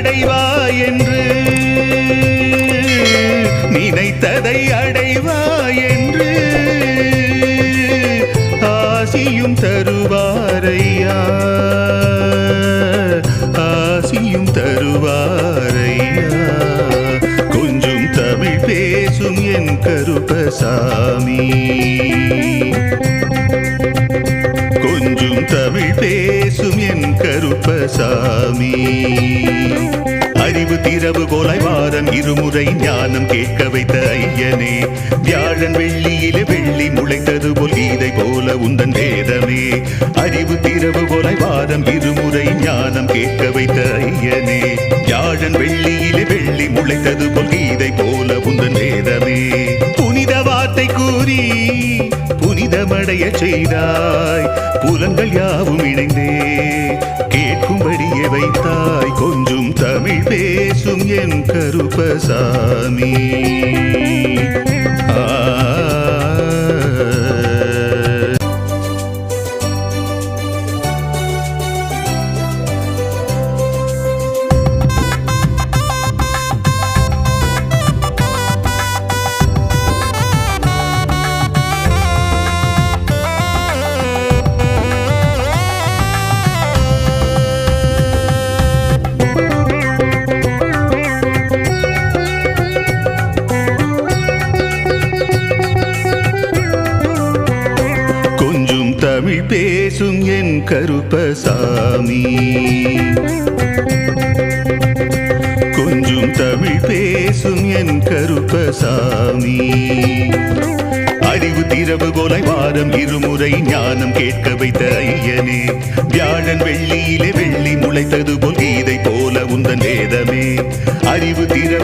அடைவாய் என்று நினைத்ததை அடைவாய் என்று ஆசியும் தருவாரையா, ஆசியும் தருவாரையா. கொஞ்சம் தமிழ் பேசும் என் கருப்பசாமி, கொஞ்சம் தமிழ் பேசும் என் கருப்பசாமி. அறிவு திரவு போலாய் வாரம் இருமுறை ஞானம் கேட்க வைத்த ஐயனே, வியாழன் வெள்ளியிலே வெள்ளி முளைத்தது போல் கீதை போல உந்தன் வேதமே. அறிவு திரவு போலாய் வாரம் இருமுறை ஞானம் கேட்க வைத்த ஐயனே, வியாழன் வெள்ளியிலே வெள்ளி முளைத்தது போல் கீதை போல உந்தன் வேதமே. புனித வார்த்தை கூறி புனிதமடைய செய்தாய், புலன்கள் யாவும் இணைந்தே கேட்கும்படியே வைத்தாய். கொஞ்சம் தமிழ் பேசும் என் கருப்பசாமி. தமிழ் பேசும் என் கருப்பசாமி, கொஞ்சம் தமிழ் பேசும் என் கருப்பசாமி. அறிவு திரவு போல வாரம் இருமுறை ஞானம் கேட்க வைத்த ஐயனே, வியாழன் வெள்ளியிலே வெள்ளி முளைத்தது போல் கீதை போல உந்தன் வேதமே. அறிவு திரவு